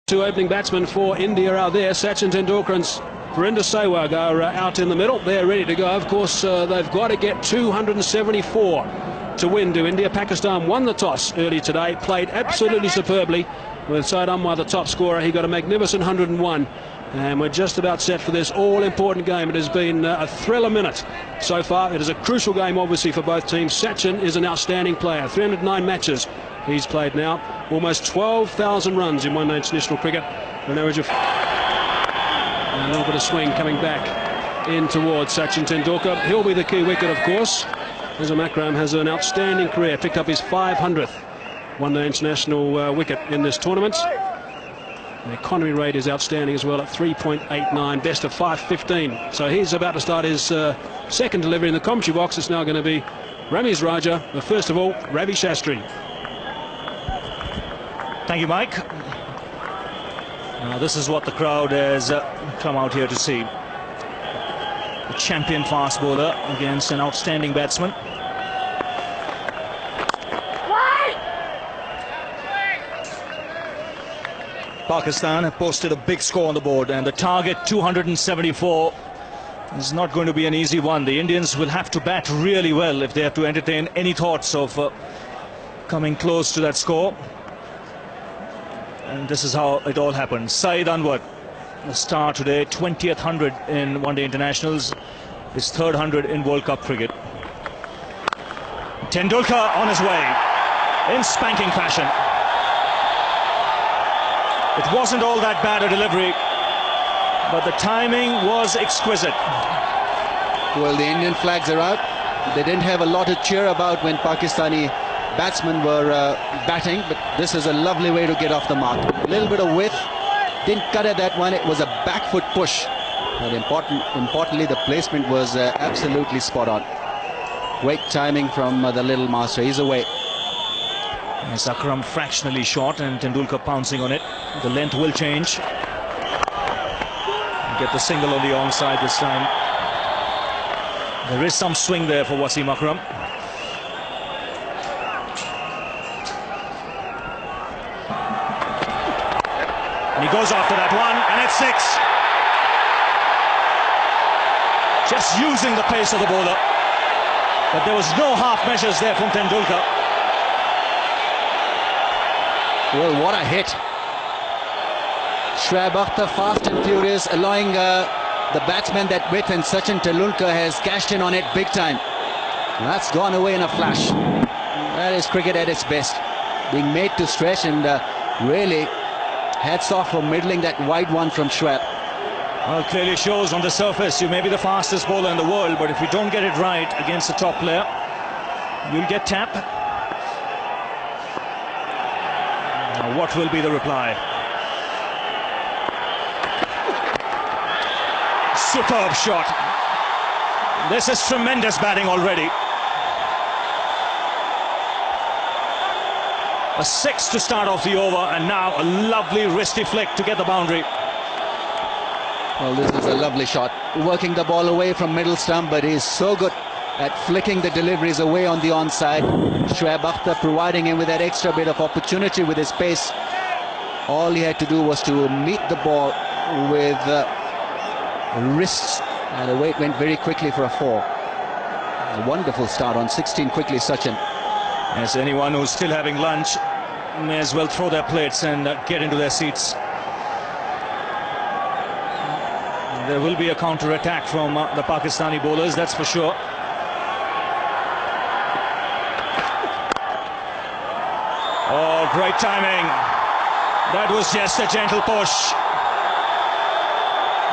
Two opening batsmen for India are there. Sachin Tendulkar and Virender Sehwag are out in the middle. They're ready to go. Of course, they've got to get 274 to win to India. Pakistan won the toss early today, played absolutely superbly with Syed Amwar, the top scorer. He got a magnificent 101. And we're just about set for this all-important game. It has been a thriller minute so far. It is a crucial game, obviously, for both teams. Sachin is an outstanding player. 309 matches he's played now. Almost 12,000 runs in one-day international cricket. An average of... a little bit of swing coming back in towards Sachin Tendulkar. He'll be the key wicket, of course. Azam Akram has an outstanding career. Picked up his 500th one-day international wicket in this tournament. The economy rate is outstanding as well at 3.89, best of 515. So he's about to start his second delivery in the commentary box. It's now going to be Ramiz Raja, but first of all, Ravi Shastri. Thank you, Mike. Now this is what the crowd has come out here to see. A champion fast bowler against an outstanding batsman. Pakistan have posted a big score on the board, and the target 274 is not going to be an easy one. The Indians will have to bat really well if they have to entertain any thoughts of coming close to that score. And this is how it all happened. Saeed Anwar, the star today, 20th 100 in one-day internationals, his third 100 in World Cup cricket. Tendulkar on his way in spanking fashion. It wasn't all that bad a delivery, but the timing was exquisite. Well, the Indian flags are out. They didn't have a lot to cheer about when Pakistani batsmen were batting, but this is a lovely way to get off the mark. A little bit of width, didn't cut at that one. It was a back foot push, but importantly the placement was absolutely spot on. Great timing from the little master. He's away. Yes, Akram fractionally short and Tendulkar pouncing on it. The length will change. Get the single on the onside this time. There is some swing there for Wasim Akram. And he goes after that one, and it's 6. Just using the pace of the bowler. But there was no half measures there from Tendulkar. Well, what a hit. Shoaib Akhtar fast and furious, allowing the batsman that width, and Sachin Tendulkar has cashed in on it big time. That's gone away in a flash. That is cricket at its best. Being made to stretch, and really hats off for middling that wide one from Shoaib. Well, it clearly shows on the surface you may be the fastest bowler in the world, but if you don't get it right against the top player, you'll get tapped. Now, what will be the reply? Superb shot. This is tremendous batting already. A 6 to start off the over, and now a lovely wristy flick to get the boundary. Well, this is a lovely shot. Working the ball away from middle stump, but he's so good at flicking the deliveries away on the onside. Shoaib Akhtar providing him with that extra bit of opportunity with his pace. All he had to do was to meet the ball with wrists, and away it went very quickly for a 4. A wonderful start on 16 quickly, Sachin. As anyone who's still having lunch may as well throw their plates and get into their seats. There will be a counter-attack from the Pakistani bowlers, that's for sure. Oh, great timing. That was just a gentle push.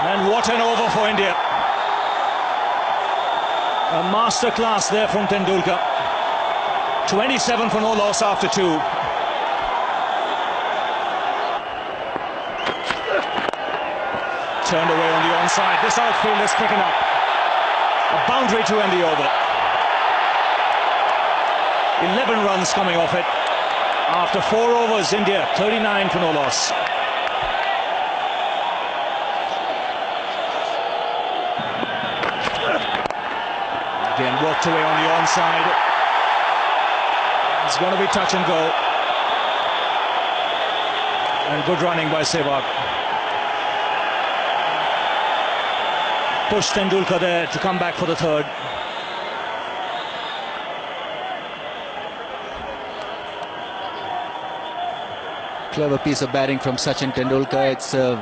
And what an over for India. A masterclass there from Tendulkar. 27 for no loss after 2. Turned away on the onside. This outfield is picking up. A boundary to end the over. 11 runs coming off it. After 4 overs, India 39 for no loss. Again, worked away on the onside. It's going to be touch and go. And good running by Sehwag. Pushed Tendulkar there to come back for the third. Clever piece of batting from Sachin Tendulkar. It's a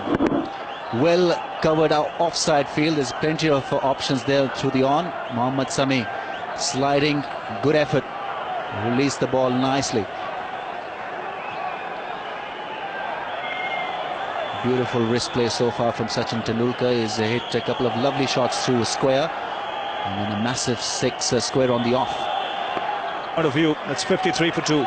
well covered out offside field. There's plenty of options there through the on. Mohammad Sami sliding, good effort. Released the ball nicely. Beautiful wrist play so far from Sachin Tendulkar. He's hit a couple of lovely shots through a square. And then a massive 6 square on the off. Out of view, that's 53 for 2.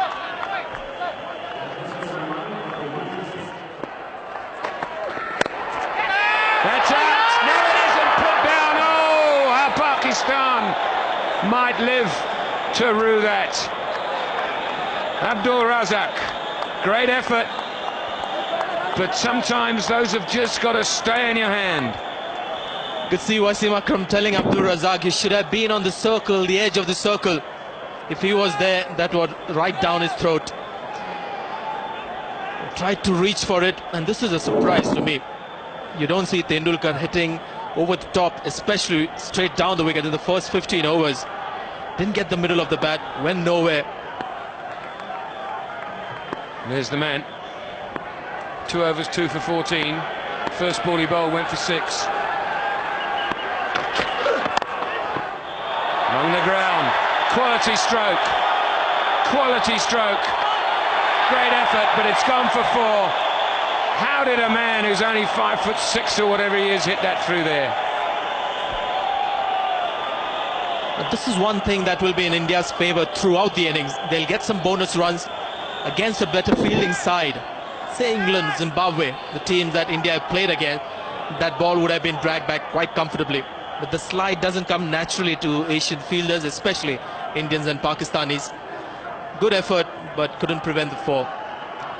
That's out. No, it isn't. Put down. Oh, how Pakistan might live to rue that. Abdul Razak, great effort, but sometimes those have just got to stay in your hand. Could see Wasim Akram telling Abdul Razak he should have been on the circle, the edge of the circle. If he was there, that would right down his throat. Tried to reach for it, and this is a surprise to me. You don't see Tendulkar hitting over the top, especially straight down the wicket in the first 15 overs. Didn't get the middle of the bat, went nowhere. There's the man. 2 overs, 2 for 14. First ball he bowled went for 6. Along the ground. Quality stroke. Quality stroke. Great effort, but it's gone for 4. How did a man who's only 5'6" or whatever he is hit that through there? But this is one thing that will be in India's favour throughout the innings. They'll get some bonus runs against a better fielding side. Say England, Zimbabwe, the teams that India have played against, that ball would have been dragged back quite comfortably. But the slide doesn't come naturally to Asian fielders, especially Indians and Pakistanis. Good effort, but couldn't prevent the 4.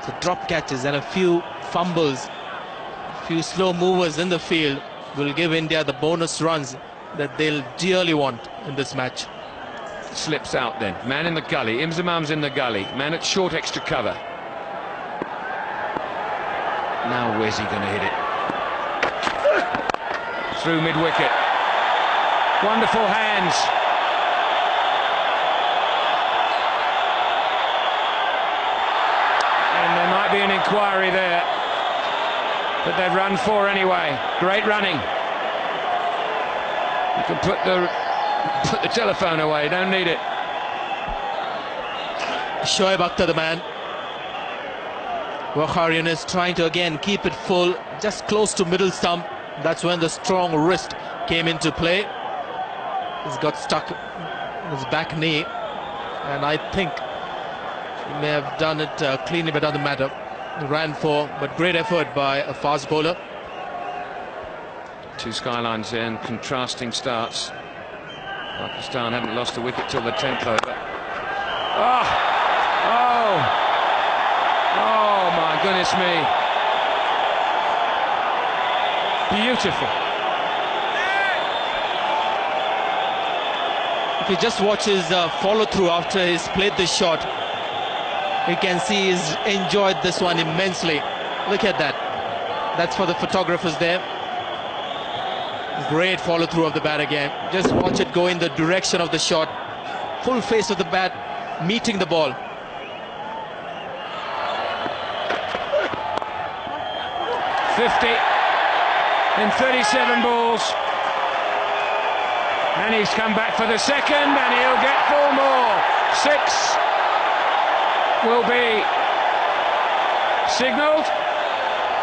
So drop catches and a few fumbles, a few slow movers in the field will give India the bonus runs that they'll dearly want in this match. Slips out then. Man in the gully. Imzamam's in the gully. Man at short extra cover. Now where's he going to hit it? Through mid-wicket. Wonderful hands. And there might be an inquiry there. But they've run 4 anyway. Great running. You can put the telephone away, don't need it. Shoaib Akhtar, the man. Wakharyan is trying to again keep it full, just close to middle stump. That's when the strong wrist came into play. He's got stuck in his back knee, and I think he may have done it cleanly, but doesn't matter. He ran 4, but great effort by a fast bowler. 2 skylines there and contrasting starts. Pakistan hadn't lost a wicket till the 10th over. Oh! Oh! Oh my goodness me. Beautiful. If you just watch his follow-through after he's played this shot, you can see he's enjoyed this one immensely. Look at that. That's for the photographers there. Great follow-through of the bat again. Just watch it go in the direction of the shot. Full face of the bat, meeting the ball. .50 in 37 balls. And he's come back for the second, and he'll get 4 more. 6 will be signalled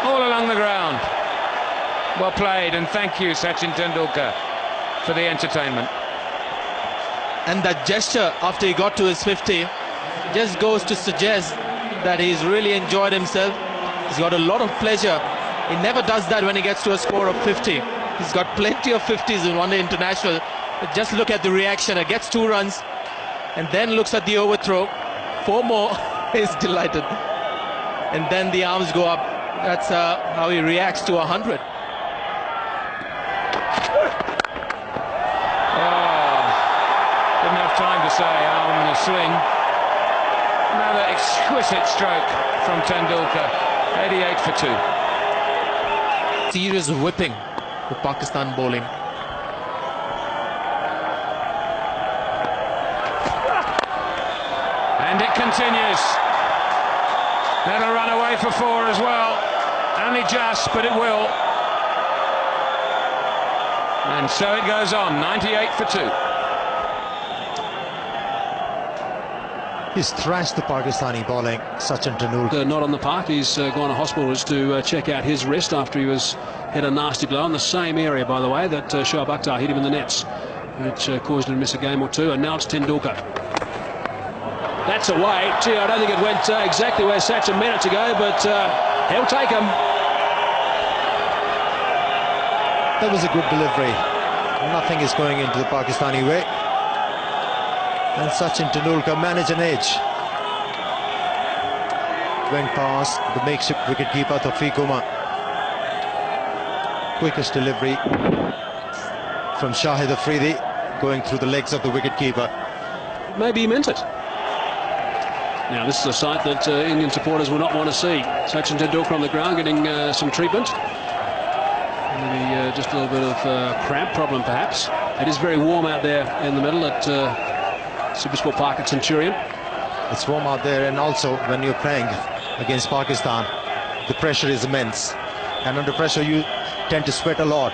all along the ground. Well played, and thank you, Sachin Tendulkar, for the entertainment. And that gesture after he got to his 50 just goes to suggest that he's really enjoyed himself. He's got a lot of pleasure. He never does that when he gets to a score of 50. He's got plenty of 50s in one-day international. But just look at the reaction. It gets 2 runs and then looks at the overthrow. 4 more. He's delighted. And then the arms go up. That's how he reacts to 100. Time to say arm in a sling. Another exquisite stroke from Tendulkar. 88 for 2. Serious whipping for Pakistan bowling. And it continues. That'll run away for 4 as well. Only just, but it will. And so it goes on, 98 for 2. He's thrashed the Pakistani bowling, Sachin Tendulkar. Not on the park. He's gone to hospital to check out his wrist after he had a nasty blow in the same area, by the way, that Shoaib Akhtar hit him in the nets, which caused him to miss a game or two. And now it's Tendulkar. That's away. Gee, I don't think it went exactly where Sachin meant it to go, but he'll take him. That was a good delivery. Nothing is going into the Pakistani way. And Sachin Tendulkar managed an edge. Went past the makeshift wicketkeeper Tawfiq Umar. Quickest delivery from Shahid Afridi, going through the legs of the wicketkeeper. Maybe he meant it. Now this is a sight that Indian supporters will not want to see. Sachin Tendulkar on the ground getting some treatment. Maybe just a little bit of cramp problem perhaps. It is very warm out there in the middle at Supersport Park at Centurion. It's warm out there, and also when you're playing against Pakistan, the pressure is immense. And under pressure you tend to sweat a lot.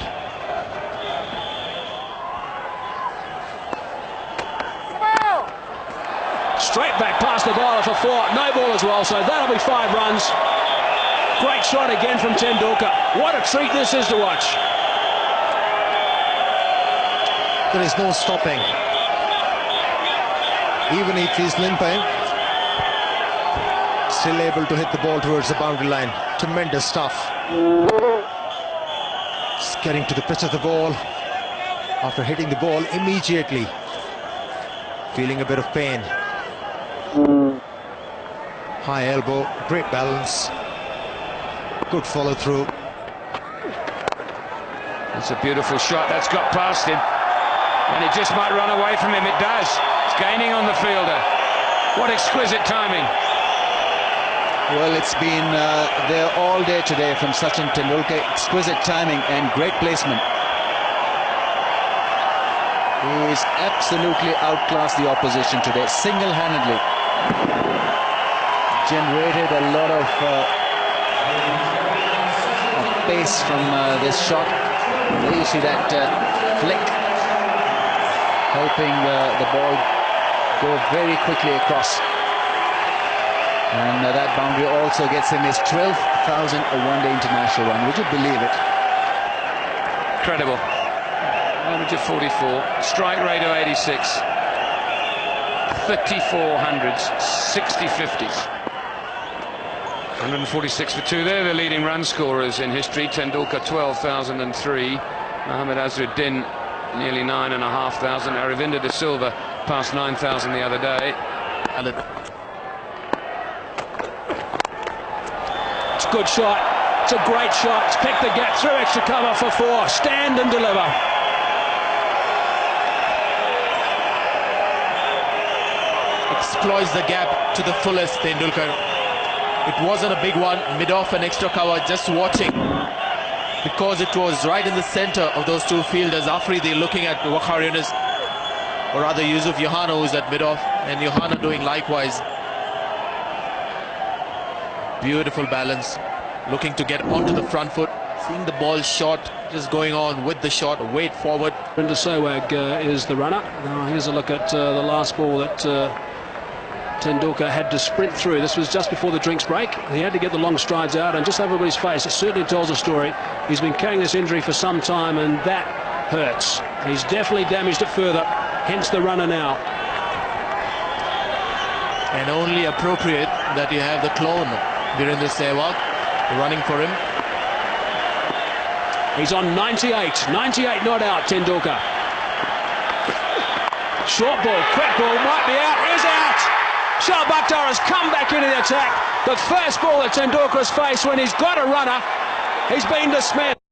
Straight back past the bowler for 4. No ball as well, so that'll be 5 runs. Great shot again from Tendulkar. What a treat this is to watch. There is no stopping. Even if he's limping, still able to hit the ball towards the boundary line. Tremendous stuff. Just getting to the pitch of the ball. After hitting the ball immediately, feeling a bit of pain. High elbow, great balance, good follow through. It's a beautiful shot. That's got past him. And it just might run away from him. It does. It's gaining on the fielder. What exquisite timing. Well, it's been there all day today from Sachin Tendulkar. Exquisite timing and great placement. He's absolutely outclassed the opposition today, single-handedly. Generated a lot of pace from this shot. There you see that flick, helping the ball go very quickly across. And that boundary also gets him his 12,000 one-day international run. Would you believe it? Incredible. Average of 44. Strike rate of 86. 34 hundreds. 60 50s. 146 for 2. They're the leading run scorers in history. Tendulkar 12,003. Mohammad Azharuddin nearly 9,500. Aravinda de Silva passed 9,000 the other day. It's a good shot. It's a great shot. It's picked the gap through extra cover for 4. Stand and deliver. Exploits the gap to the fullest, Tendulkar. It wasn't a big one, mid-off and extra cover, just watching. Because it was right in the center of those two fielders. Afridi looking at Waqar Younis, or rather Yusuf Yohana, who's at mid-off, and Yohana doing likewise. Beautiful balance, looking to get onto the front foot, seeing the ball short, just going on with the shot, weight forward. Virinder Sehwag is the runner. Now here's a look at the last ball that Tendulkar had to sprint through. This was just before the drinks break. He had to get the long strides out, and just over everybody's face, it certainly tells a story. He's been carrying this injury for some time, and that hurts. He's definitely damaged it further, hence the runner now. And only appropriate that you have the clone, Virinder Sehwag, running for him. He's on 98. 98 not out, Tendulkar. Short ball, quick ball, might be out, is out! Shoaib Akhtar has come back into the attack. The first ball that Tendulkar's faced when he's got a runner, he's been dismissed.